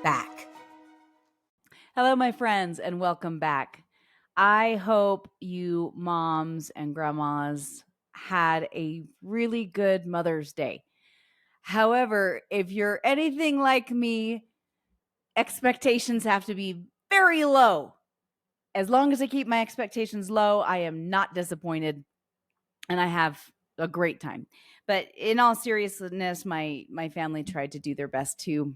back. Hello, my friends, and welcome back. I hope you moms and grandmas had a really good Mother's Day. However, if you're anything like me, expectations have to be very low. As long as I keep my expectations low, I am not disappointed and I have a great time. But in all seriousness, my family tried to do their best to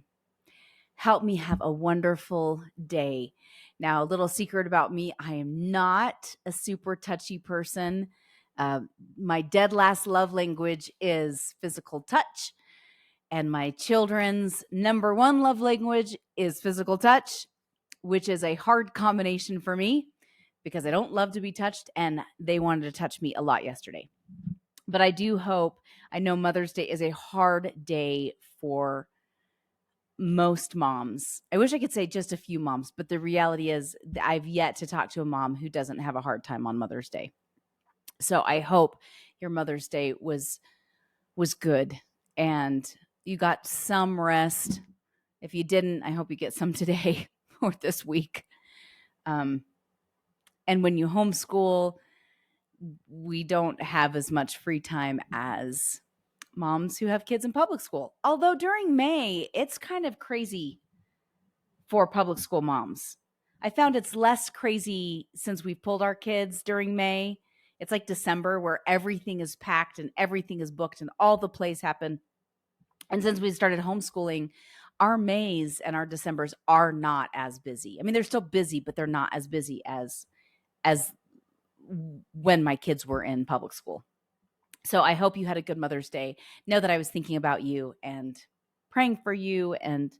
help me have a wonderful day. Now, a little secret about me, I am not a super touchy person. Uh, my dead last love language is physical touch, and my children's number one love language is physical touch, which is a hard combination for me because I don't love to be touched, and they wanted to touch me a lot yesterday. But I know Mother's Day is a hard day for most moms. I wish I could say just a few moms, but the reality is I've yet to talk to a mom who doesn't have a hard time on Mother's Day. So I hope your Mother's Day was good and you got some rest. If you didn't, I hope you get some today or this week. And when you homeschool, we don't have as much free time as moms who have kids in public school. Although during May, it's kind of crazy for public school moms. I found it's less crazy since we've pulled our kids during May. It's like December where everything is packed and everything is booked and all the plays happen. And since we started homeschooling, our Mays and our Decembers are not as busy. I mean, they're still busy, but they're not as busy as when my kids were in public school. So I hope you had a good Mother's Day. Know that I was thinking about you and praying for you and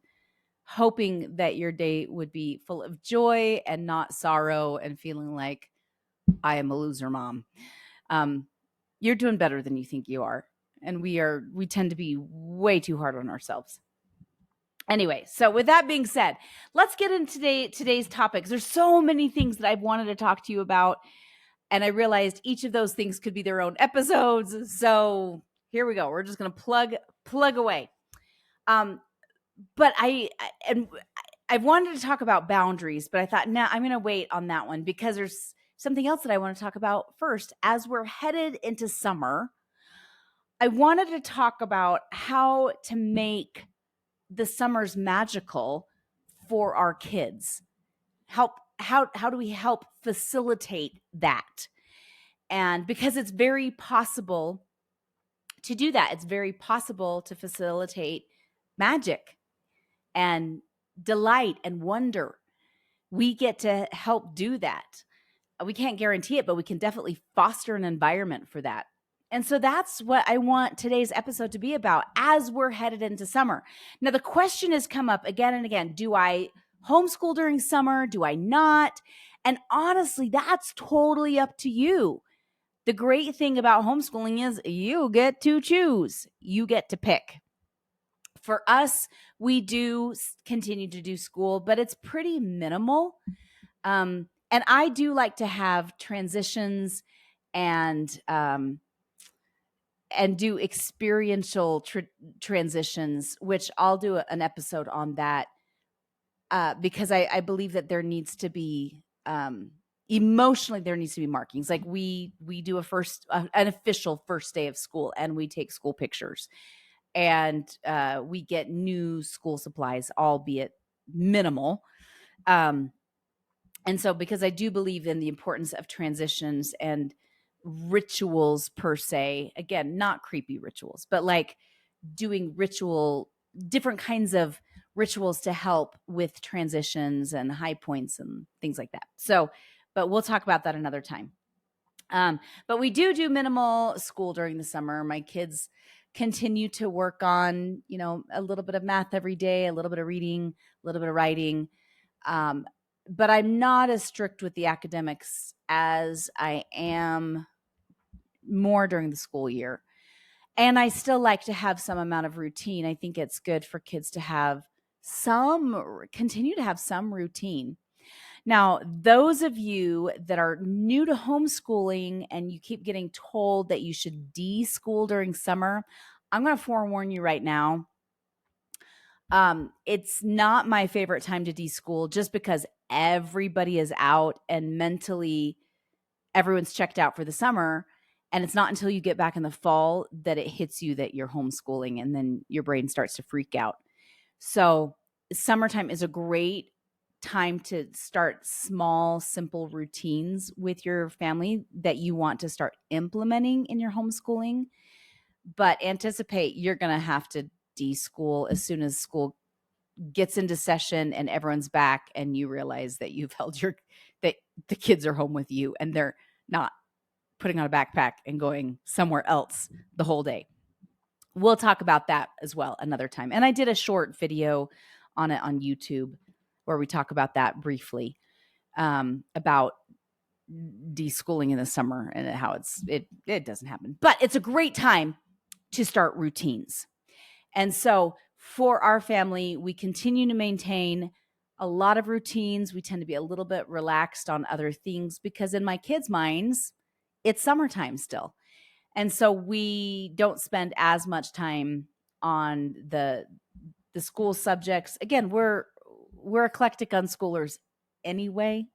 hoping that your day would be full of joy and not sorrow and feeling like I am a loser mom. You're doing better than you think you are. And we tend to be way too hard on ourselves. Anyway, so with that being said, let's get into today's topics. There's so many things that I've wanted to talk to you about. And I realized each of those things could be their own episodes. So here we go. We're just going to plug away. But I wanted to talk about boundaries, but I thought, nah, I'm going to wait on that one because there's something else that I want to talk about first. As we're headed into summer, I wanted to talk about how to make the summers magical for our kids. How do we help facilitate that? And because it's very possible to do that, it's very possible to facilitate magic and delight and wonder. We get to help do that. We can't guarantee it, but we can definitely foster an environment for that. And so that's what I want today's episode to be about as we're headed into summer. Now, the question has come up again and again. Do I homeschool during summer? Do I not? And honestly, that's totally up to you. The great thing about homeschooling is you get to choose. You get to pick. For us, we do continue to do school, but it's pretty minimal. And I do like to have transitions and do experiential transitions, which I'll do an episode on that because I believe that there needs to be emotionally there needs to be markings. Like we do an official first day of school, and we take school pictures, and we get new school supplies, albeit minimal. And so because I do believe in the importance of transitions and rituals per se, again, not creepy rituals, but like doing different kinds of rituals to help with transitions and high points and things like that. So, but we'll talk about that another time. But we do minimal school during the summer. My kids continue to work on, a little bit of math every day, a little bit of reading, a little bit of writing. But I'm not as strict with the academics as I am more during the school year. And I still like to have some amount of routine. I think it's good for kids to continue to have some routine. Now, those of you that are new to homeschooling and you keep getting told that you should de-school during summer, I'm going to forewarn you right now. It's not my favorite time to deschool just because everybody is out and mentally everyone's checked out for the summer. And it's not until you get back in the fall that it hits you that you're homeschooling, and then your brain starts to freak out. So, summertime is a great time to start small, simple routines with your family that you want to start implementing in your homeschooling. But anticipate you're going to have to deschool as soon as school gets into session and everyone's back and you realize that that the kids are home with you and they're not putting on a backpack and going somewhere else the whole day. We'll talk about that as well another time. And I did a short video on it on YouTube where we talk about that briefly, about deschooling in the summer and how it doesn't happen. But it's a great time to start routines. And so for our family, we continue to maintain a lot of routines. We tend to be a little bit relaxed on other things because in my kids' minds, it's summertime still. And so we don't spend as much time on the school subjects. Again, we're eclectic unschoolers anyway,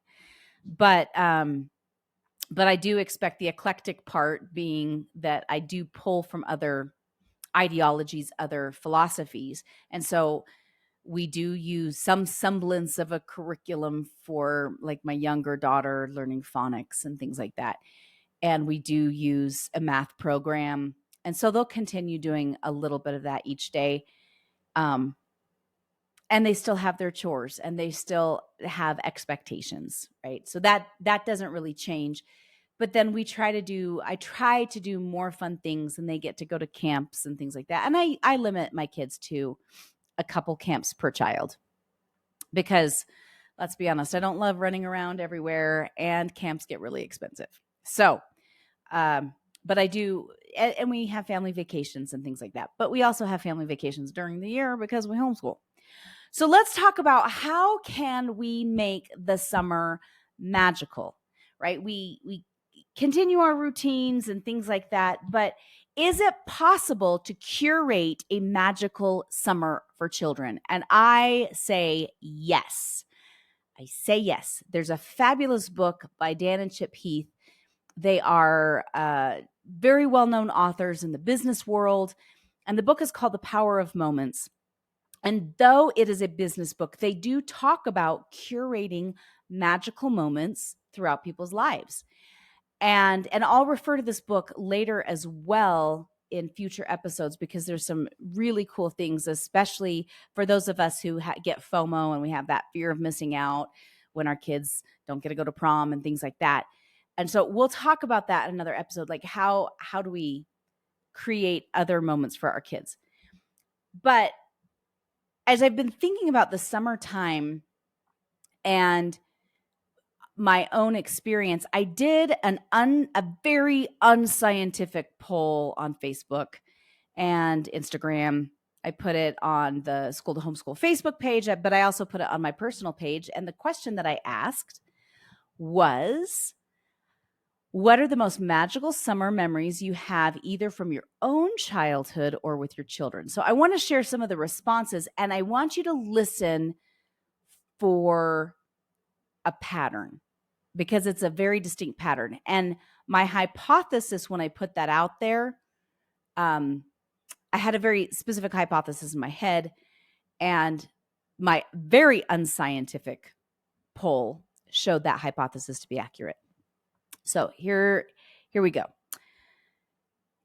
but I do expect the eclectic part being that I do pull from other ideologies, other philosophies. And so we do use some semblance of a curriculum for like my younger daughter learning phonics and things like that. And we do use a math program. And so they'll continue doing a little bit of that each day. And they still have their chores and they still have expectations, right? So that doesn't really change. But then I try to do more fun things, and they get to go to camps and things like that. And I limit my kids to a couple camps per child because let's be honest, I don't love running around everywhere and camps get really expensive. So, but I do, and we have family vacations and things like that. But we also have family vacations during the year because we homeschool. So let's talk about how can we make the summer magical, right? We continue our routines and things like that, but is it possible to curate a magical summer for children? And I say yes. I say yes. There's a fabulous book by Dan and Chip Heath. They are very well-known authors in the business world, and the book is called The Power of Moments. And though it is a business book, they do talk about curating magical moments throughout people's lives. And I'll refer to this book later as well in future episodes because there's some really cool things, especially for those of us who get FOMO and we have that fear of missing out when our kids don't get to go to prom and things like that. And so we'll talk about that in another episode, like how do we create other moments for our kids. But as I've been thinking about the summertime and my own experience, I did a very unscientific poll on Facebook and Instagram. I put it on the School to Homeschool Facebook page, but I also put it on my personal page. And the question that I asked was, what are the most magical summer memories you have either from your own childhood or with your children? So I want to share some of the responses, and I want you to listen for a pattern because it's a very distinct pattern. And my hypothesis when I put that out there, I had a very specific hypothesis in my head, and my very unscientific poll showed that hypothesis to be accurate. So here we go.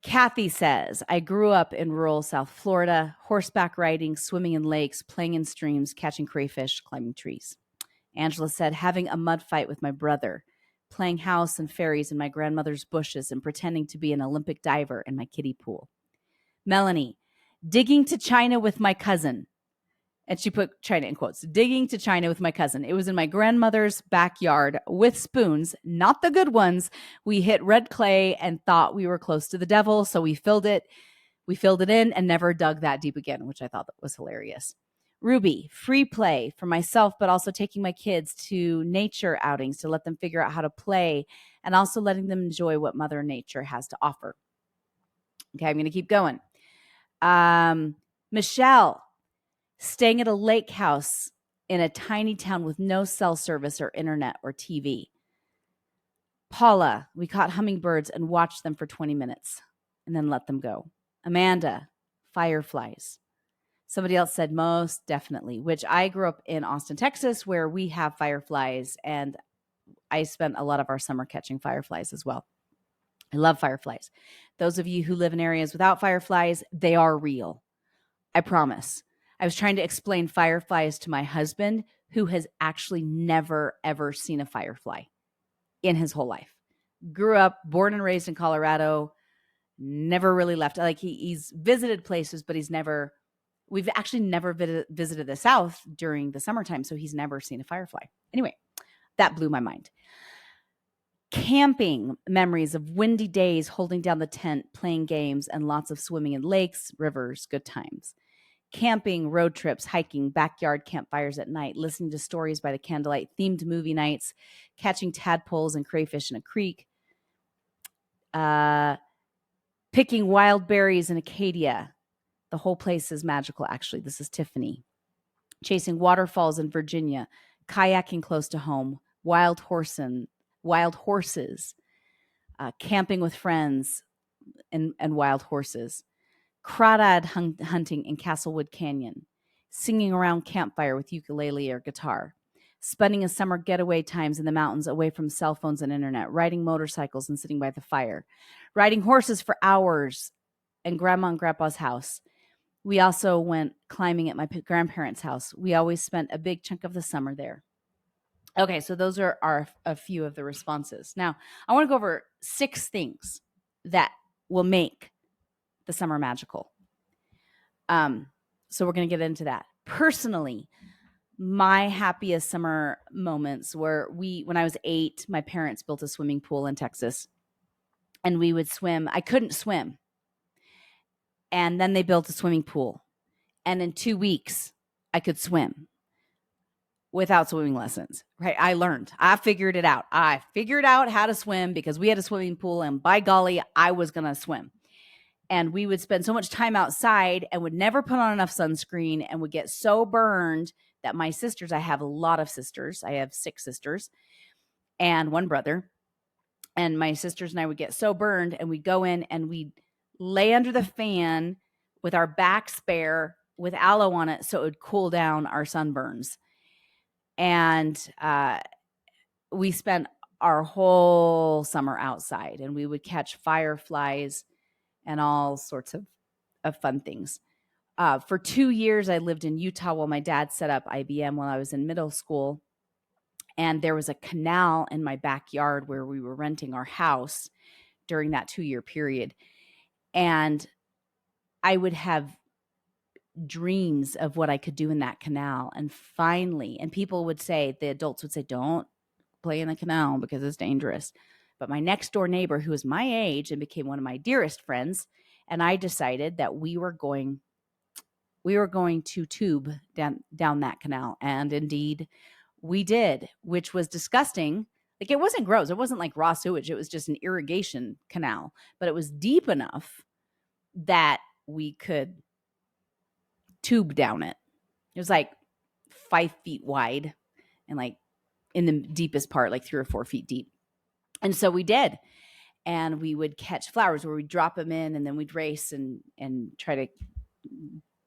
Kathy says, I grew up in rural South Florida, horseback riding, swimming in lakes, playing in streams, catching crayfish, climbing trees. Angela said, having a mud fight with my brother, playing house and fairies in my grandmother's bushes, and pretending to be an Olympic diver in my kiddie pool. Melanie, digging to China with my cousin. And she put China in quotes, digging to China with my cousin. It was in my grandmother's backyard with spoons, not the good ones. We hit red clay and thought we were close to the devil. So we filled it in and never dug that deep again, which I thought was hilarious. Ruby, free play for myself, but also taking my kids to nature outings to let them figure out how to play and also letting them enjoy what Mother Nature has to offer. Okay, I'm going to keep going. Michelle, staying at a lake house in a tiny town with no cell service or internet or TV. Paula, we caught hummingbirds and watched them for 20 minutes and then let them go. Amanda, fireflies. Somebody else said most definitely, which I grew up in Austin, Texas, where we have fireflies, and I spent a lot of our summer catching fireflies as well. I love fireflies. Those of you who live in areas without fireflies, they are real. I promise. I was trying to explain fireflies to my husband, who has actually never, ever seen a firefly in his whole life. Grew up, born and raised in Colorado, never really left. Like he's visited places, but we've actually never visited the South during the summertime, so he's never seen a firefly. Anyway, that blew my mind. Camping memories of windy days, holding down the tent, playing games, and lots of swimming in lakes, rivers, good times. Camping, road trips, hiking, backyard campfires at night, listening to stories by the candlelight, themed movie nights, catching tadpoles and crayfish in a creek, picking wild berries in Acadia. The whole place is magical, actually. This is Tiffany. Chasing waterfalls in Virginia, kayaking close to home, wild horses, camping with friends and wild horses, crawdad hunting in Castlewood Canyon, singing around campfire with ukulele or guitar, spending a summer getaway times in the mountains away from cell phones and internet, riding motorcycles and sitting by the fire, riding horses for hours in Grandma and Grandpa's house. We also went climbing at my grandparents' house. We always spent a big chunk of the summer there. Okay, so those are a few of the responses. Now, I want to go over 6 things that will make the summer magical. So we're going to get into that. Personally, my happiest summer moments were when I was 8, my parents built a swimming pool in Texas, and we would swim. I couldn't swim. And then they built a swimming pool. And in 2 weeks, I could swim without swimming lessons, right? I figured it out. I figured out how to swim because we had a swimming pool, and by golly, I was going to swim. And we would spend so much time outside and would never put on enough sunscreen and would get so burned that my sisters, I have a lot of sisters. I have 6 sisters and 1 brother. And my sisters and I would get so burned, and we'd go in and we'd lay under the fan with our backs bare with aloe on it so it would cool down our sunburns. And we spent our whole summer outside, and we would catch fireflies and all sorts of fun things. For 2 years, I lived in Utah while my dad set up IBM while I was in middle school. And there was a canal in my backyard where we were renting our house during that 2-year period. And I would have dreams of what I could do in that canal. And finally, and people would say, the adults would say, don't play in the canal because it's dangerous. But my next door neighbor, who was my age and became one of my dearest friends, and I decided that we were going to tube down that canal. And indeed we did, which was disgusting. Like, it wasn't gross. It wasn't like raw sewage. It was just an irrigation canal, but it was deep enough that we could tube down it. It was like 5 feet wide and like in the deepest part, like 3 or 4 feet deep. And so we did. And we would catch flowers where we'd drop them in, and then we'd race and try to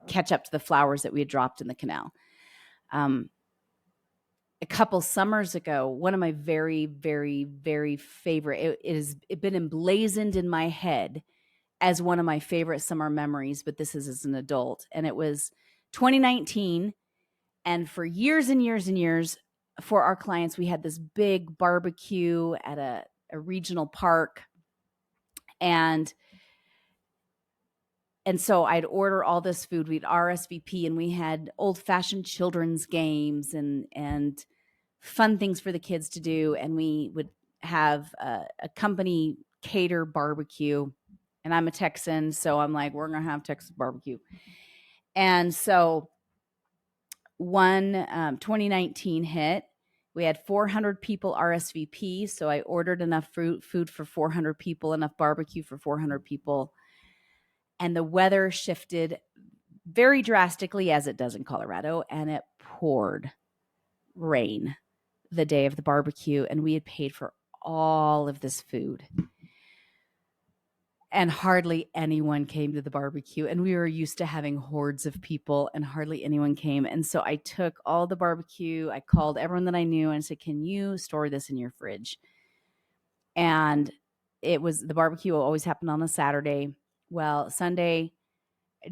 catch up to the flowers that we had dropped in the canal. A couple summers ago, one of my very, very, very favorite, it's been emblazoned in my head as one of my favorite summer memories, but this is as an adult. And it was 2019. And for years and years and years, for our clients, we had this big barbecue at a regional park. And so I'd order all this food. We'd RSVP, and we had old-fashioned children's games and fun things for the kids to do. And we would have a company cater barbecue. And I'm a Texan, so I'm like, we're going to have Texas barbecue. And so 2019 hit. We had 400 people RSVP, so I ordered enough food for 400 people, enough barbecue for 400 people. And the weather shifted very drastically, as it does in Colorado, and it poured rain the day of the barbecue, and we had paid for all of this food. And hardly anyone came to the barbecue. And we were used to having hordes of people, and hardly anyone came. And so I took all the barbecue. I called everyone that I knew and said, "Can you store this in your fridge?" And the barbecue always happened on a Saturday. Well, Sunday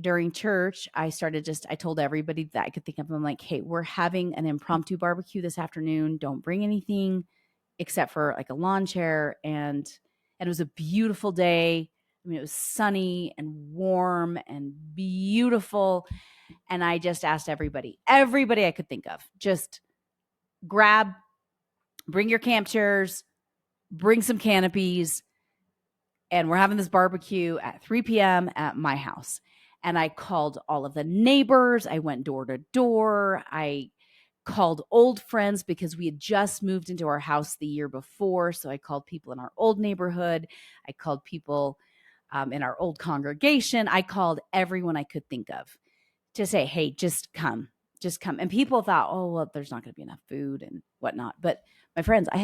during church, I told everybody that I could think of. I'm like, "Hey, we're having an impromptu barbecue this afternoon. Don't bring anything except for like a lawn chair." And it was a beautiful day. I mean, it was sunny and warm and beautiful. And I just asked everybody I could think of, just bring your camp chairs, bring some canopies, and we're having this barbecue at 3 p.m. at my house. And I called all of the neighbors. I went door to door. I called old friends because we had just moved into our house the year before. So I called people in our old neighborhood. I called people in our old congregation. I called everyone I could think of to say, "Hey, just come. Just come." And people thought, "Oh, well, there's not going to be enough food and whatnot." But my friends, I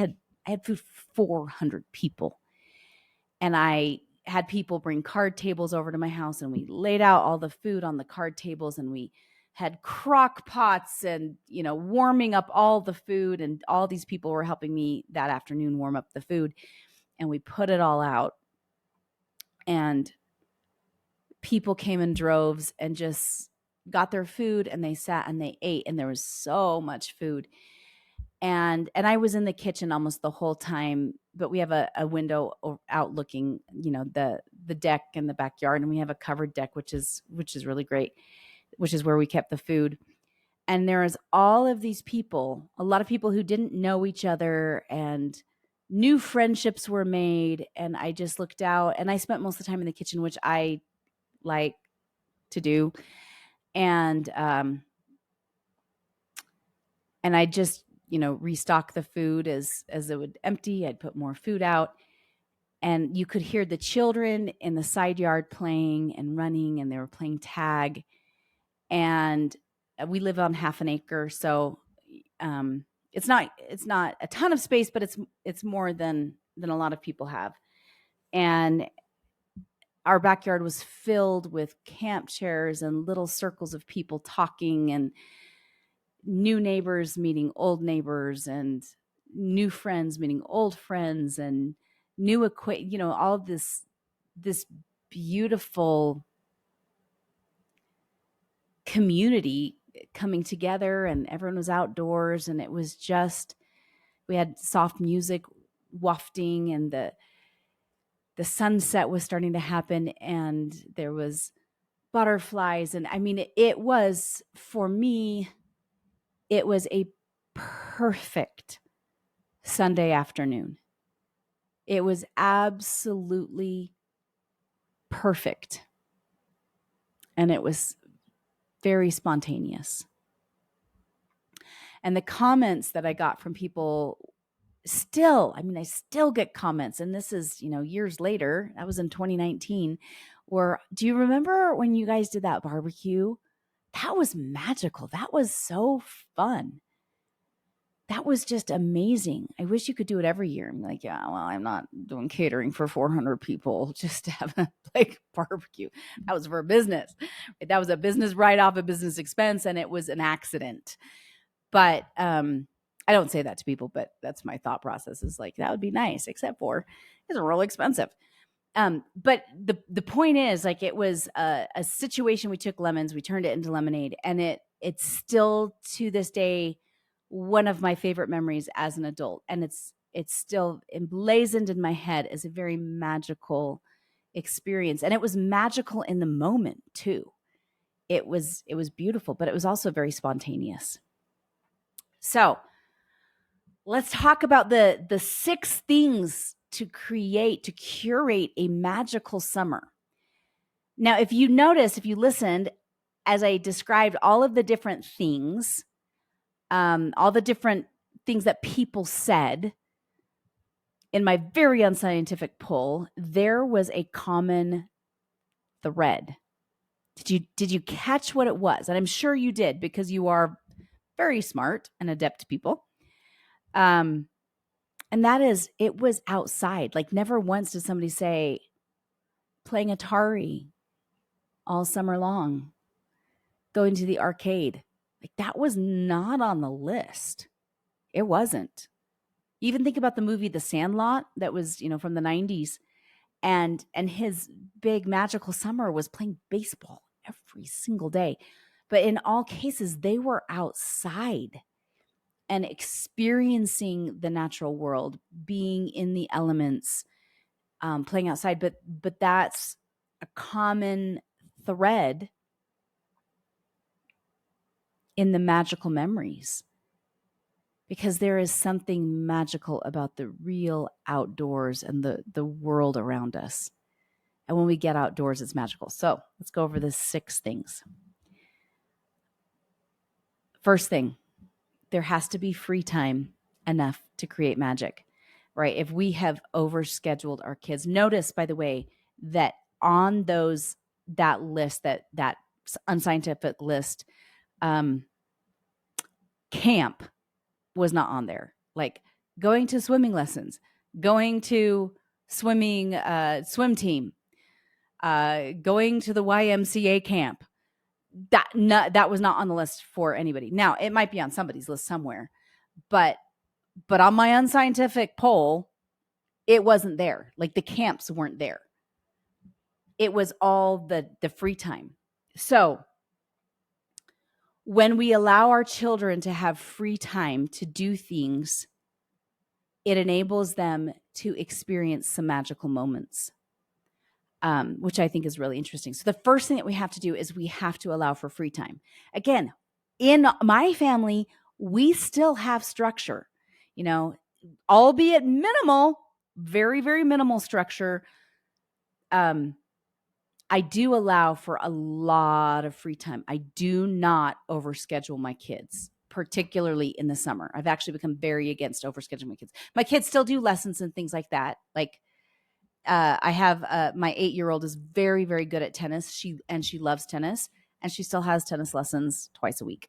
had food for 400 people. And I had people bring card tables over to my house, and we laid out all the food on the card tables, and we had crock pots and, warming up all the food, and all these people were helping me that afternoon warm up the food, and we put it all out, and people came in droves and just got their food, and they sat and they ate, and there was so much food. And I was in the kitchen almost the whole time, but we have a window out looking, the deck and the backyard, and we have a covered deck, which is really great, which is where we kept the food. And there is all of these people, a lot of people who didn't know each other, and new friendships were made. And I just looked out, and I spent most of the time in the kitchen, which I like to do. And I just, restock the food as it would empty. I'd put more food out, and you could hear the children in the side yard playing and running, and they were playing tag. And we live on half an acre, so it's not a ton of space, but it's more than a lot of people have. And our backyard was filled with camp chairs and little circles of people talking, and new neighbors meeting old neighbors, and new friends meeting old friends, and new all this beautiful community coming together, and everyone was outdoors, and it was just, we had soft music wafting, and the sunset was starting to happen, and there was butterflies. And I mean, it was, for me, it was a perfect Sunday afternoon. It was absolutely perfect. And it was very spontaneous. And the comments that I got from people I still get comments. And this is, years later, that was in 2019, where, "Do you remember when you guys did that barbecue? That was magical. That was so fun. That was just amazing. I wish you could do it every year." I'm like, "Yeah, well, I'm not doing catering for 400 people just to have a barbecue. That was for business. That was a business write-off, a business expense, and it was an accident." But I don't say that to people, but that's my thought process, is like, that would be nice, except for it's really expensive. But the point is, like, it was a situation. We took lemons, we turned it into lemonade, and it's still to this day one of my favorite memories as an adult. And it's still emblazoned in my head as a very magical experience. And it was magical in the moment too. It was beautiful, but it was also very spontaneous. So let's talk about the 6 things to curate a magical summer. Now, if you listened, as I described all of the different things, all the different things that people said in my very unscientific poll, there was a common thread. Did you catch what it was? And I'm sure you did, because you are very smart and adept people. And that is, it was outside. Like, never once did somebody say playing Atari all summer long, going to the arcade. Like, that was not on the list. It wasn't. Even think about the movie The Sandlot that was, from the 90s. And his big magical summer was playing baseball every single day. But in all cases, they were outside and experiencing the natural world, being in the elements, playing outside. But that's a common thread in the magical memories, because there is something magical about the real outdoors and the world around us. And when we get outdoors, it's magical. So let's go over the 6 things. First thing, there has to be free time enough to create magic, right? If we have overscheduled our kids, notice, by the way, that on that list, that unscientific list, camp was not on there. Like going to swimming lessons, going to swim team, going to the YMCA camp. That was not on the list for anybody. Now, it might be on somebody's list somewhere, but on my unscientific poll, it wasn't there. Like, the camps weren't there. It was all the free time. So when we allow our children to have free time to do things, it enables them to experience some magical moments, which I think is really interesting. So the first thing that we have to do is we have to allow for free time. Again, in my family, we still have structure, albeit minimal, very, very minimal structure. I do allow for a lot of free time. I do not overschedule my kids, particularly in the summer. I've actually become very against overscheduling my kids. My kids still do lessons and things like that. Like, I have my 8-year-old is very, very good at tennis. She loves tennis, and she still has tennis lessons twice a week,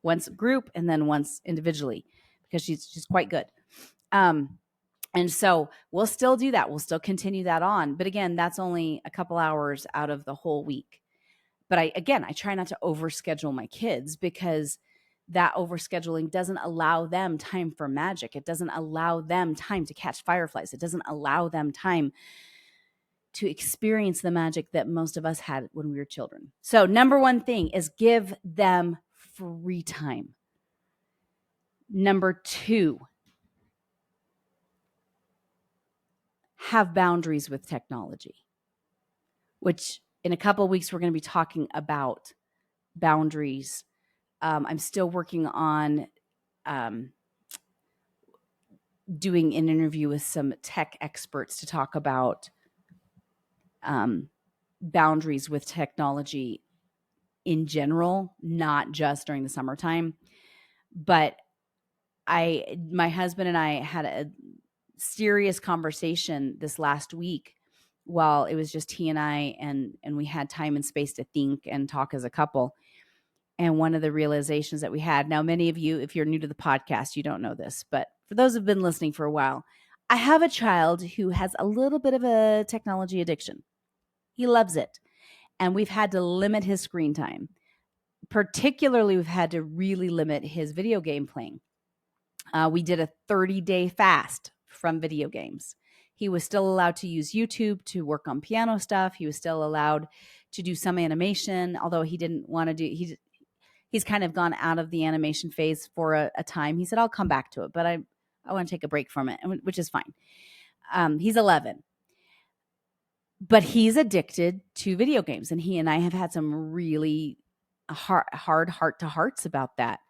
once group and then once individually, because she's quite good. And so we'll still do that. We'll still continue that on. But again, that's only a couple hours out of the whole week. But I try not to overschedule my kids, because that overscheduling doesn't allow them time for magic. It doesn't allow them time to catch fireflies. It doesn't allow them time to experience the magic that most of us had when we were children. So number 1 thing is give them free time. Number 2, have boundaries with technology, which in a couple of weeks, we're going to be talking about boundaries. I'm still working on doing an interview with some tech experts to talk about boundaries with technology in general, not just during the summertime. But my husband and I had a serious conversation this last week while it was just he and I, and we had time and space to think and talk as a couple. And one of the realizations that we had, now many of you, if you're new to the podcast, you don't know this, but for those who've been listening for a while, I have a child who has a little bit of a technology addiction. He loves it. And we've had to limit his screen time. Particularly, we've had to really limit his video game playing. We did a 30-day fast from video games. He was still allowed to use YouTube to work on piano stuff. He was still allowed to do some animation, although he didn't want to do, he's kind of gone out of the animation phase for a time. He said, I'll come back to it, but I want to take a break from it, which is fine. He's 11. But he's addicted to video games, and he and I have had some really hard heart-to-hearts about that.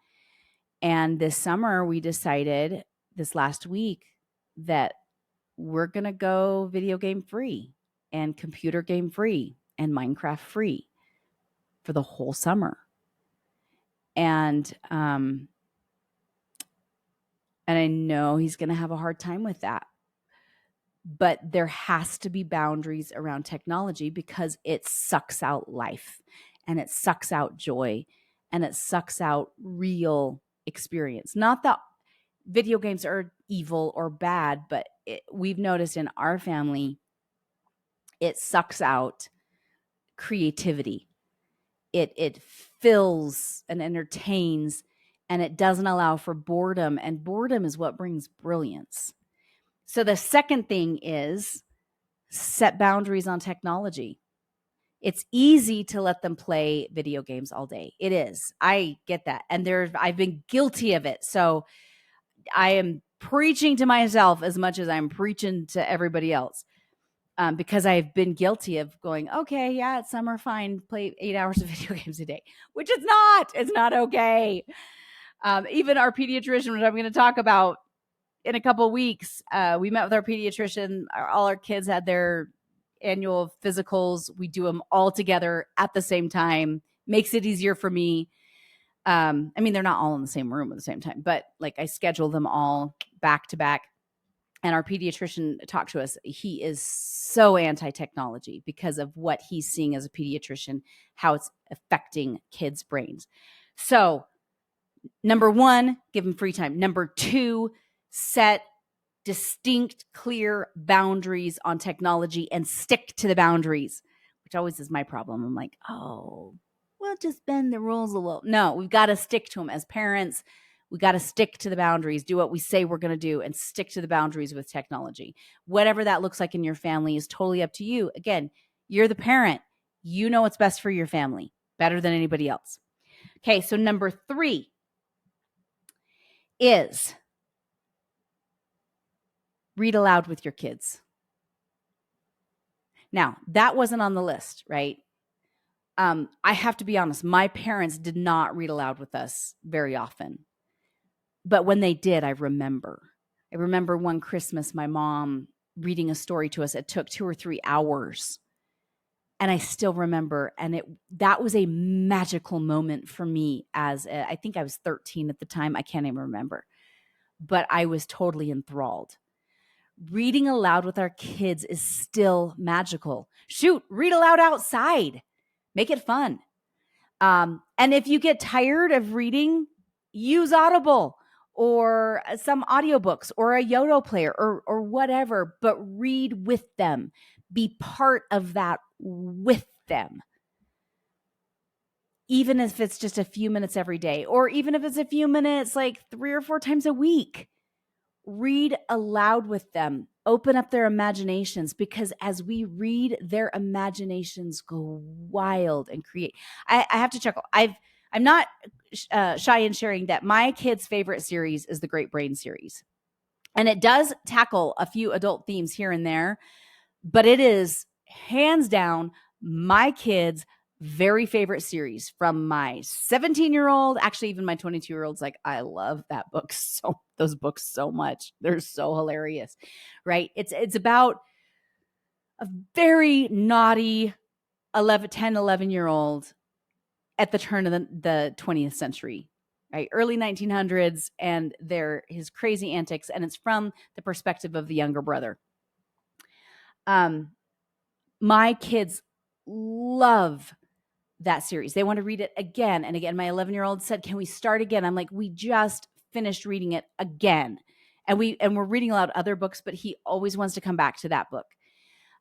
And this summer, we decided this last week that we're going to go video game free and computer game free and Minecraft free for the whole summer. And I know he's going to have a hard time with that. but there has to be boundaries around technology because it sucks out life and it sucks out joy and it sucks out real experience. Not that video games are evil or bad, but we've noticed in our family, it sucks out creativity. It fills and entertains, and it doesn't allow for boredom, and boredom is what brings brilliance. So the second thing is set boundaries on technology. It's easy to let them play video games all day. It is. I get that. And I've been guilty of it. So I am preaching to myself as much as I'm preaching to everybody else. Because I've been guilty of going, okay, yeah, it's summer, fine, play 8 hours of video games a day, which it's not. It's not okay. Even our pediatrician, which I'm going to talk about in a couple of weeks, we met with our pediatrician. All our kids had their annual physicals. We do them all together at the same time. Makes it easier for me. I mean, they're not all in the same room at the same time, but like I schedule them all back to back. And our pediatrician talked to us. He is so anti-technology because of what he's seeing as a pediatrician, how it's affecting kids' brains. So, number one, give them free time. Number two, set distinct, clear boundaries on technology and stick to the boundaries, which always is my problem. I'm like, oh, we'll just bend the rules a little. No, we've got to stick to them as parents. We got to stick to the boundaries, do what we say we're going to do, and stick to the boundaries with technology. Whatever that looks like in your family is totally up to you. Again, you're the parent. You know what's best for your family better than anybody else. Okay, so number three is read aloud with your kids. Now, that wasn't on the list, right? I have to be honest, my parents did not read aloud with us very often. But when they did, I remember one Christmas, my mom reading a story to us. It took 2 or 3 hours. And I still remember, and that was a magical moment for me I think I was 13 at the time. I can't even remember. But I was totally enthralled. Reading aloud with our kids is still magical. Shoot, read aloud outside. Make it fun. And if you get tired of reading, use Audible or some audiobooks or a Yodo player or whatever, but read with them. Be part of that with them. Even if it's just a few minutes every day, or even if it's a few minutes like 3 or 4 times a week, read aloud with them. Open up their imaginations, because as we read, their imaginations go wild and create. I have to chuckle. I'm not shy in sharing that my kids' favorite series is the Great Brain series. And it does tackle a few adult themes here and there, but it is hands down my kids' very favorite series. From my 17-year-old, actually even my 22-year-old's like, I love those books so much. They're so hilarious, right? It's about a very naughty 10, 11-year-old at the turn of the 20th century, right? Early 1900s, and his crazy antics, and it's from the perspective of the younger brother. My kids love that series. They want to read it again and again. My 11-year-old said, "Can we start again?" I'm like, "We just finished reading it again." And we're reading aloud other books, but he always wants to come back to that book.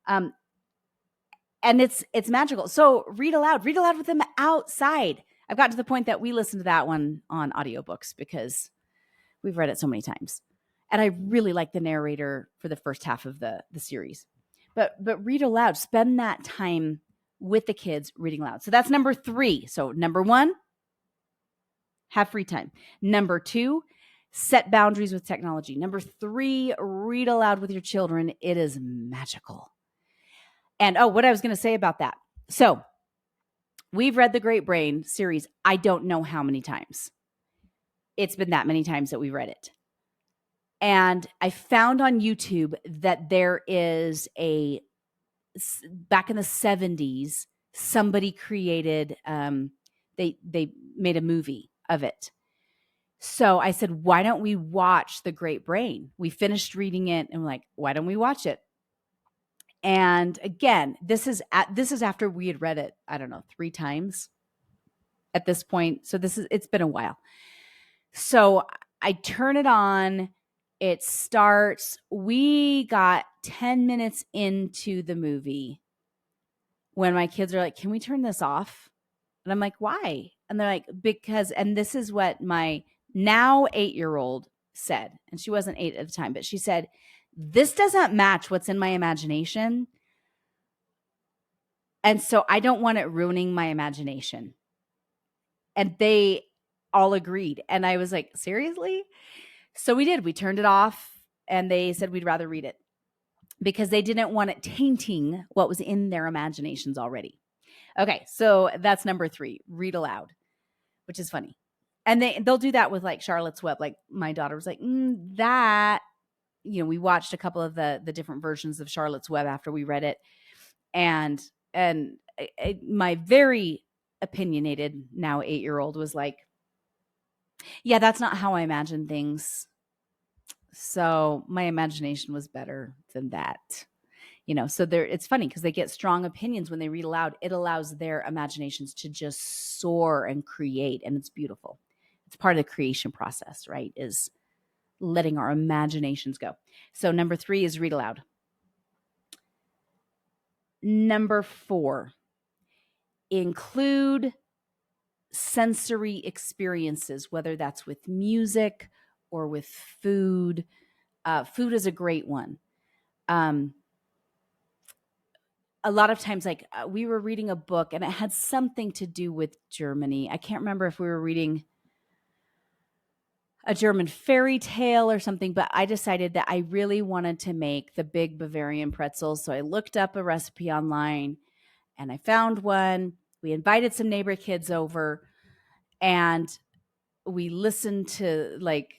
And it's magical. So read aloud with them outside. I've got to the point that we listen to that one on audiobooks because we've read it so many times. And I really like the narrator for the first half of the series. But read aloud, spend that time with the kids reading aloud. So that's number 3. So number 1, have free time. Number 2, set boundaries with technology. Number 3, read aloud with your children. It is magical. And what I was going to say about that. So we've read the Great Brain series. I don't know how many times. It's been that many times that we read it. And I found on YouTube that there is back in the 70s, somebody created, they made a movie of it. So I said, why don't we watch The Great Brain? We finished reading it and we're like, why don't we watch it? And again, this is after we had read it, I don't know, 3 times at this point. So it's been a while. So I turn it on, it starts. We got 10 minutes into the movie when my kids are like, "Can we turn this off?" And I'm like, "Why?" And they're like, "Because," and this is what my now 8-year-old said. And she wasn't 8 at the time, but she said, "This doesn't match what's in my imagination. And so I don't want it ruining my imagination." And they all agreed. And I was like, "Seriously?" So we did. We turned it off and they said we'd rather read it because they didn't want it tainting what was in their imaginations already. Okay, so that's number 3, read aloud, which is funny. And they'll do that with like Charlotte's Web. Like my daughter was like, that, we watched a couple of the different versions of Charlotte's Web after we read it. And my very opinionated now 8-year-old was like, "Yeah, that's not how I imagine things." So my imagination was better than that. So it's funny because they get strong opinions when they read aloud. It allows their imaginations to just soar and create, and it's beautiful. It's part of the creation process, right? Is letting our imaginations go. So number 3 is read aloud. Number 4, include sensory experiences, whether that's with music or with food. Food is a great one. A lot of times, like we were reading a book and it had something to do with Germany. I can't remember if we were reading a German fairy tale or something, but I decided that I really wanted to make the big Bavarian pretzels. So I looked up a recipe online and I found one. We invited some neighbor kids over and we listened to like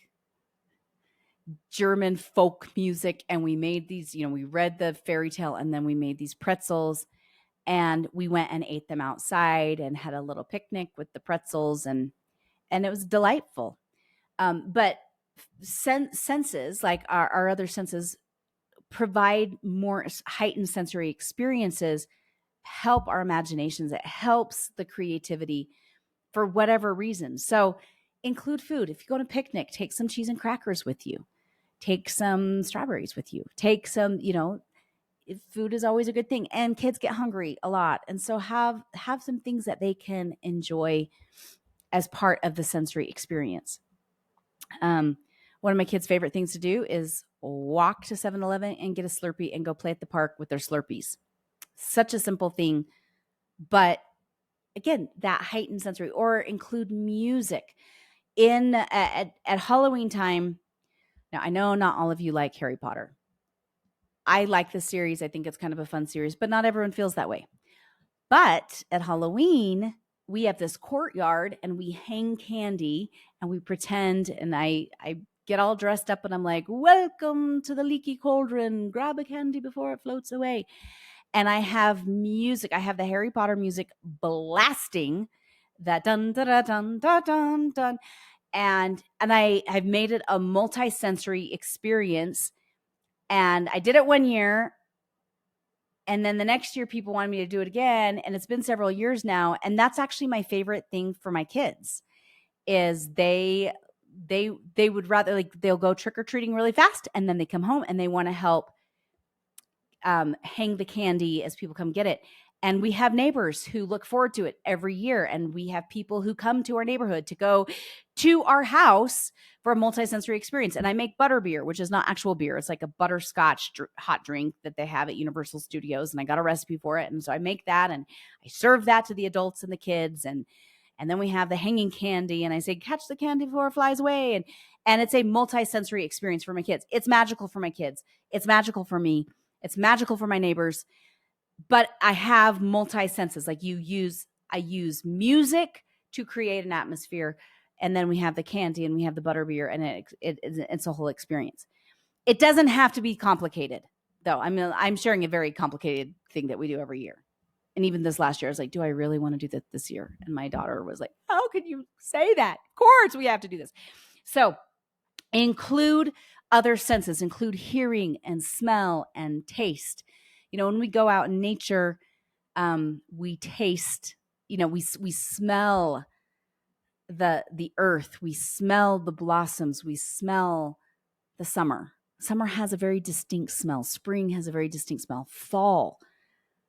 German folk music and we made these, we read the fairy tale and then we made these pretzels and we went and ate them outside and had a little picnic with the pretzels and it was delightful. But senses, like our other senses, provide more heightened sensory experiences, help our imaginations. It helps the creativity for whatever reason. So include food. If you go on a picnic, take some cheese and crackers with you. Take some strawberries with you. Take some, food is always a good thing. And kids get hungry a lot. And so have some things that they can enjoy as part of the sensory experience. One of my kids' favorite things to do is walk to 7-Eleven and get a Slurpee and go play at the park with their Slurpees. Such a simple thing, but again, that heightened sensory. Or include music at Halloween time. Now, I know not all of you like Harry Potter. I like the series. I think it's kind of a fun series, but not everyone feels that way. But at Halloween, we have this courtyard and we hang candy and we pretend, and I get all dressed up and I'm like, "Welcome to the leaky cauldron. Grab a candy before it floats away." And I have music. I have the Harry Potter music blasting, that dun dun dun dun dun dun. And I've made it a multi-sensory experience. And I did it one year. And then the next year people wanted me to do it again. And it's been several years now. And that's actually my favorite thing for my kids is they would rather, like, they'll go trick-or-treating really fast and then they come home and they want to help hang the candy as people come get it. And we have neighbors who look forward to it every year. And we have people who come to our neighborhood to go to our house for a multi-sensory experience. And I make butterbeer, which is not actual beer. It's like a butterscotch hot drink that they have at Universal Studios. And I got a recipe for it. And so I make that and I serve that to the adults and the kids. And then we have the hanging candy. And I say, "Catch the candy before it flies away." And it's a multi-sensory experience for my kids. It's magical for my kids. It's magical for me. It's magical for my neighbors. But I have multi-senses. Like I use music to create an atmosphere. And then we have the candy and we have the butterbeer and it's a whole experience. It doesn't have to be complicated though. I'm sharing a very complicated thing that we do every year. And even this last year, I was like, "Do I really want to do that this year?" And my daughter was like, "How could you say that? Of course we have to do this." So include other senses, include hearing and smell and taste. When we go out in nature, we taste, we smell the earth, we smell the blossoms, we smell the summer. Summer has a very distinct smell. Spring has a very distinct smell. Fall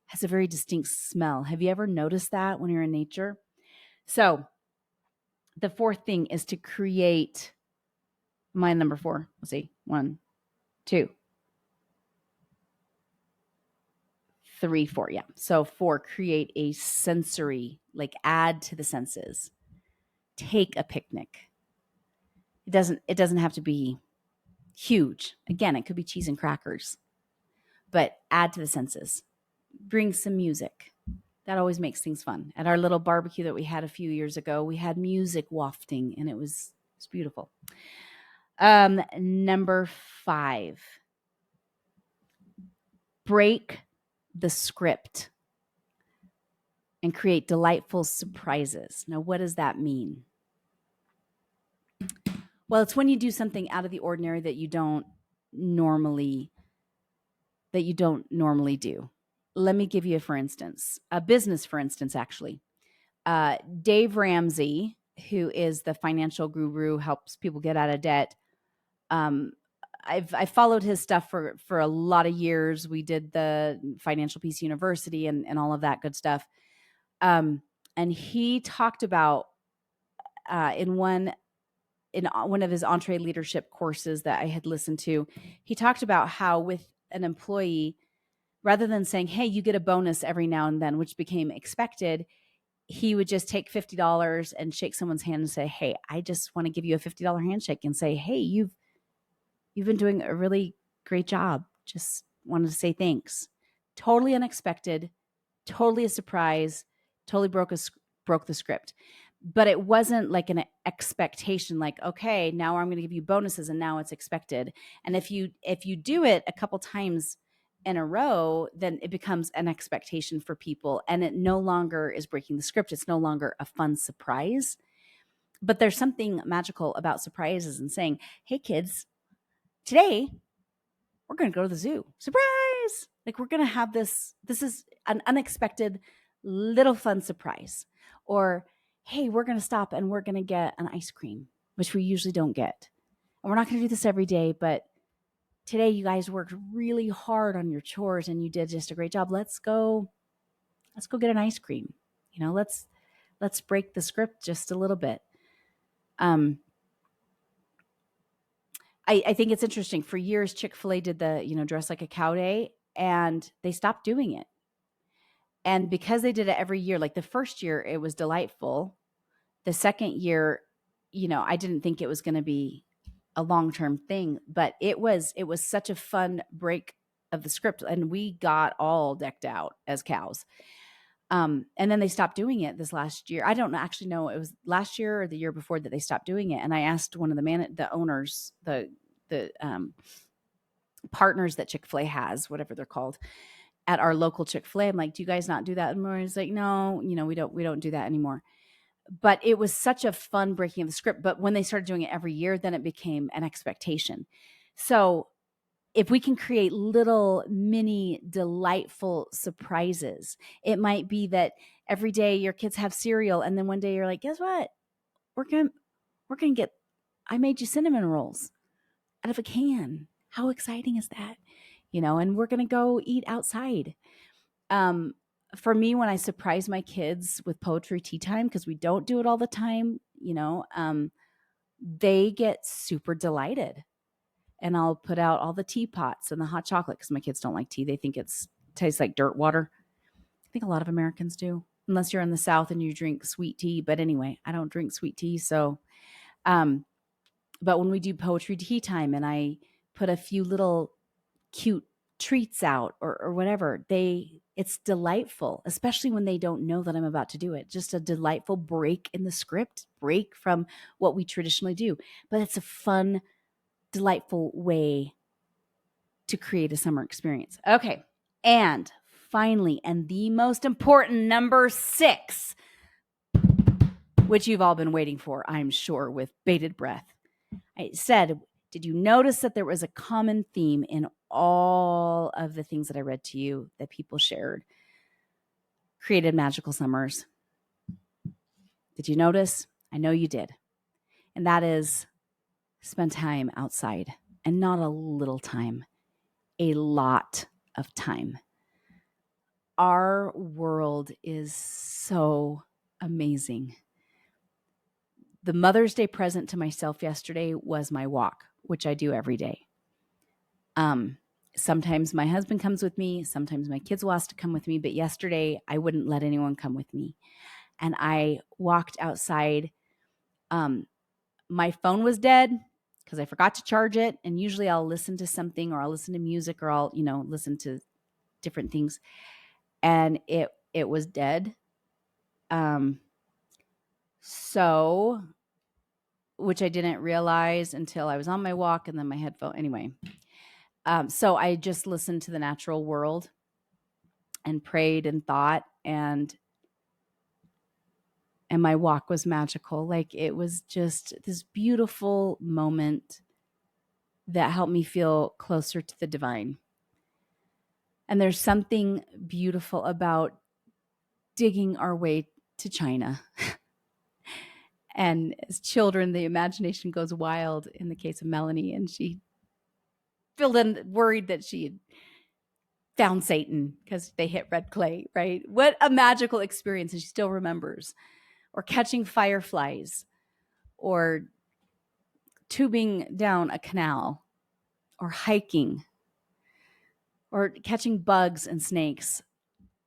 has a very distinct smell. Have you ever noticed that when you're in nature? So the fourth thing is to create my number 4. Let's see. 1, 2, 3, 4. Yeah. So 4, create a sensory, like add to the senses. Take a picnic. It doesn't have to be huge. Again, it could be cheese and crackers, but add to the senses. Bring some music. That always makes things fun. At our little barbecue that we had a few years ago, we had music wafting, and it was beautiful. Number 5, break the script and create delightful surprises. Now, what does that mean? Well, it's when you do something out of the ordinary that you don't normally do. Let me give you a business, for instance, actually. Dave Ramsey, who is the financial guru, helps people get out of debt. I've followed his stuff for a lot of years. We did the Financial Peace University and all of that good stuff. And he talked about in one of his EntreLeadership courses that I had listened to, he talked about how with an employee, rather than saying, hey, you get a bonus every now and then, which became expected, he would just take $50 and shake someone's hand and say, hey, I just want to give you a $50 handshake and say, hey, you've been doing a really great job. Just wanted to say thanks. Totally unexpected, totally a surprise, totally broke the script. But it wasn't like an expectation, like, okay, now I'm going to give you bonuses and now it's expected. And if you do it a couple times in a row, then it becomes an expectation for people, and it no longer is breaking the script. It's no longer a fun surprise. But there's something magical about surprises and saying, hey, kids, today we're going to go to the zoo. Surprise! Like, we're going to have this is an unexpected little fun surprise. Or, hey, we're going to stop and we're going to get an ice cream, which we usually don't get. And we're not going to do this every day, but today you guys worked really hard on your chores and you did just a great job. Let's go get an ice cream. Let's break the script just a little bit. I think it's interesting. For years, Chick-fil-A did the, dress like a cow day, and they stopped doing it. And because they did it every year, like the first year, it was delightful. The second year, I didn't think it was going to be a long-term thing, but it was such a fun break of the script. And we got all decked out as cows. And then they stopped doing it this last year. I don't actually know. It was last year or the year before that they stopped doing it. And I asked one of the owners, the partners that Chick-fil-A has, whatever they're called, at our local Chick-fil-A. I'm like, do you guys not do that anymore? He's like, no, we don't do that anymore. But it was such a fun breaking of the script. But when they started doing it every year, then it became an expectation. So if we can create little mini delightful surprises, it might be that every day your kids have cereal, and then one day you're like, guess what? We're gonna get, I made you cinnamon rolls out of a can. How exciting is that? And we're gonna go eat outside. For me, when I surprise my kids with poetry tea time, because we don't do it all the time, they get super delighted. And I'll put out all the teapots and the hot chocolate, because my kids don't like tea. They think it tastes like dirt water. I think a lot of Americans do, unless you're in the South and you drink sweet tea. But anyway, I don't drink sweet tea. So, but when we do poetry tea time and I put a few little cute treats out or whatever, it's delightful, especially when they don't know that I'm about to do it. Just a delightful break in the script, break from what we traditionally do. But it's a fun, delightful way to create a summer experience. Okay. And finally, and the most important, number 6, which you've all been waiting for, I'm sure, with bated breath. I said, did you notice that there was a common theme in all of the things that I read to you that people shared created magical summers. Did you notice? I know you did. And that is spend time outside, and not a little time, a lot of time. Our world is so amazing. The Mother's Day present to myself yesterday was my walk, which I do every day. Sometimes my husband comes with me. Sometimes my kids will ask to come with me. But yesterday, I wouldn't let anyone come with me. And I walked outside. My phone was dead because I forgot to charge it. And usually I'll listen to something, or I'll listen to music, or I'll, listen to different things. And it was dead. So, which I didn't realize until I was on my walk, and then my headphone. Anyway, so I just listened to the natural world and prayed and thought, and my walk was magical. Like, it was just this beautiful moment that helped me feel closer to the divine. And there's something beautiful about digging our way to China. And as children, the imagination goes wild in the case of Melanie, and she worried that she had found Satan because they hit red clay, right? What a magical experience. And she still remembers. Or catching fireflies, or tubing down a canal, or hiking, or catching bugs and snakes.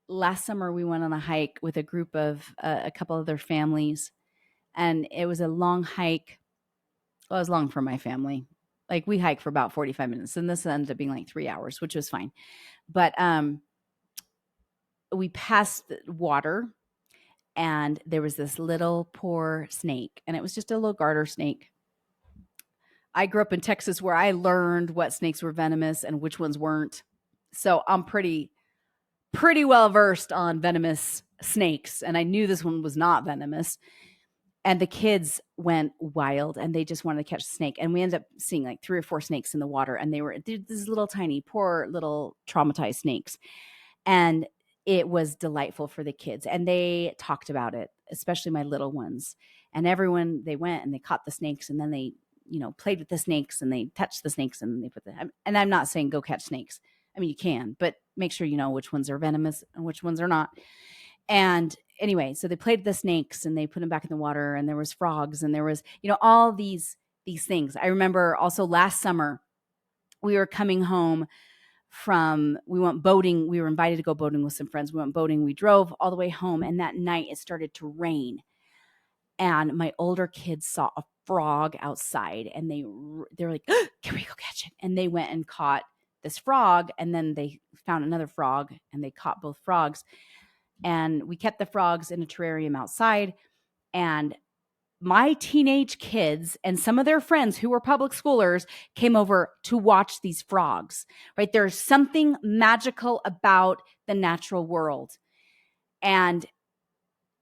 Last summer, we went on a hike with a group of a couple of their families, and it was a long hike. Well, it was long for my family. Like, we hiked for about 45 minutes, and this ended up being like 3 hours, which was fine. But we passed water, and there was this little poor snake, and it was just a little garter snake. I grew up in Texas, where I learned what snakes were venomous and which ones weren't. So I'm pretty well versed on venomous snakes, and I knew this one was not venomous. And the kids went wild, and they just wanted to catch the snake. And we ended up seeing like 3 or 4 snakes in the water, and they're these little tiny, poor little traumatized snakes. And it was delightful for the kids, and they talked about it, especially my little ones. And everyone, they went and they caught the snakes, and then they, played with the snakes, and they touched the snakes, and they put them. And I'm not saying go catch snakes. I mean, you can, but make sure you know which ones are venomous and which ones are not. And anyway, so they played the snakes, and they put them back in the water, and there was frogs, and there was, all these things. I remember also last summer, we were coming home we went boating. We were invited to go boating with some friends. We went boating. We drove all the way home, and that night it started to rain. And my older kids saw a frog outside, and they were like, "Can we go catch it?" And they went and caught this frog, and then they found another frog, and they caught both frogs. And we kept the frogs in a terrarium outside. And my teenage kids and some of their friends who were public schoolers came over to watch these frogs, right? There's something magical about the natural world. And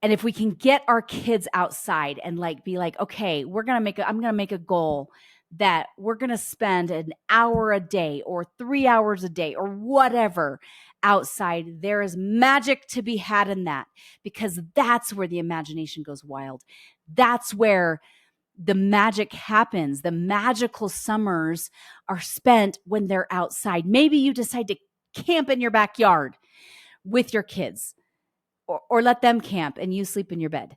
if we can get our kids outside and be like, okay, I'm going to make a goal that we're going to spend an hour a day or 3 hours a day or whatever outside. There is magic to be had in that, because that's where the imagination goes wild. That's where the magic happens. The magical summers are spent when they're outside. Maybe you decide to camp in your backyard with your kids, or let them camp and you sleep in your bed,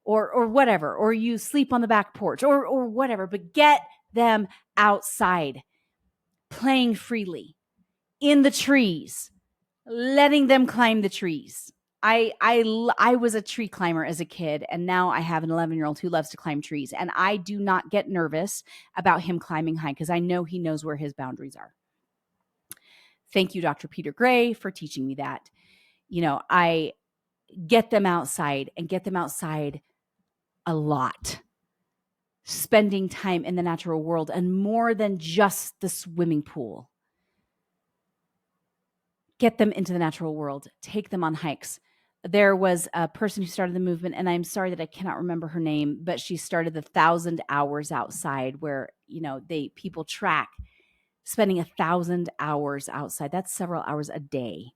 or whatever, or you sleep on the back porch, or whatever, but get them outside, playing freely in the trees, letting them climb the trees. I was a tree climber as a kid, and now I have an 11-year-old who loves to climb trees, and I do not get nervous about him climbing high, because I know he knows where his boundaries are. Thank you, Dr. Peter Gray, for teaching me that. I get them outside, and get them outside a lot, spending time in the natural world, and more than just the swimming pool. Get them into the natural world, take them on hikes. There was a person who started the movement, and I'm sorry that I cannot remember her name, but she started the 1,000 hours outside, where, people track spending 1,000 hours outside. That's several hours a day.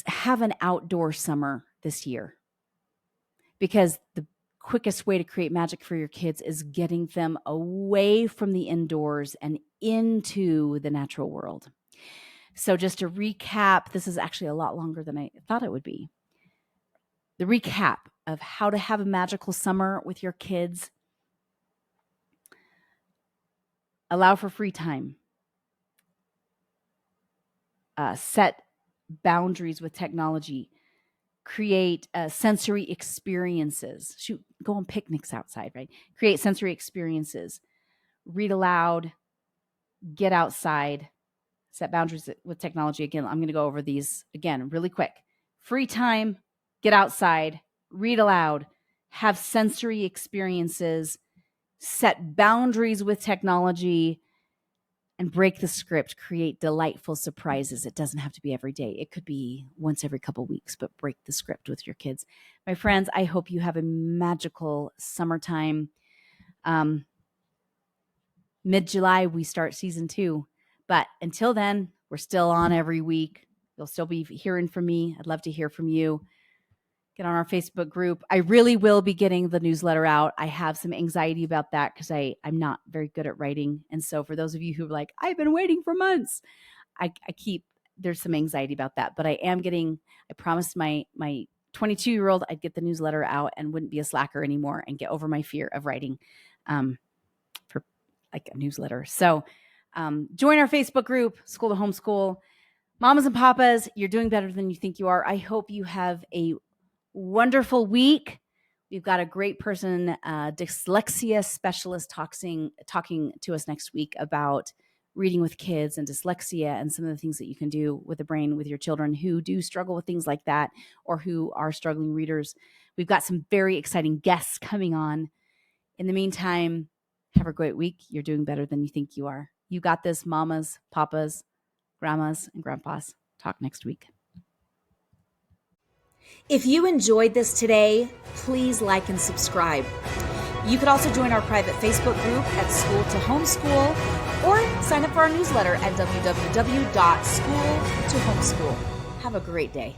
Have an outdoor summer this year, because the quickest way to create magic for your kids is getting them away from the indoors and into the natural world. So just to recap, this is actually a lot longer than I thought it would be. The recap of how to have a magical summer with your kids. Allow for free time. Set boundaries with technology. Create sensory experiences. Go on picnics outside, right? Create sensory experiences. Read aloud. Get outside. Set boundaries with technology. Again, I'm going to go over these again really quick. Free time. Get outside. Read aloud. Have sensory experiences. Set boundaries with technology. And break the script. Create delightful surprises. It doesn't have to be every day. It could be once every couple weeks, but break the script with your kids. My friends, I hope you have a magical summertime. Mid-July, we start season 2. But until then, we're still on every week. You'll still be hearing from me. I'd love to hear from you. Get on our Facebook group. I really will be getting the newsletter out. I have some anxiety about that because I'm not very good at writing. And so for those of you who are like, I've been waiting for months, there's some anxiety about that. But I promised my 22-year-old I'd get the newsletter out and wouldn't be a slacker anymore and get over my fear of writing for like a newsletter. So join our Facebook group, School to Homeschool. Mamas and papas, you're doing better than you think you are. I hope you have a wonderful week. We've got a great person, dyslexia specialist, talking to us next week about reading with kids and dyslexia and some of the things that you can do with the brain with your children who do struggle with things like that or who are struggling readers. We've got some very exciting guests coming on. In the meantime, have a great week. You're doing better than you think you are. You got this, mamas, papas, grandmas, and grandpas. Talk next week. If you enjoyed this today, please like and subscribe. You could also join our private Facebook group at School to Homeschool or sign up for our newsletter at www.schooltohomeschool. Have a great day.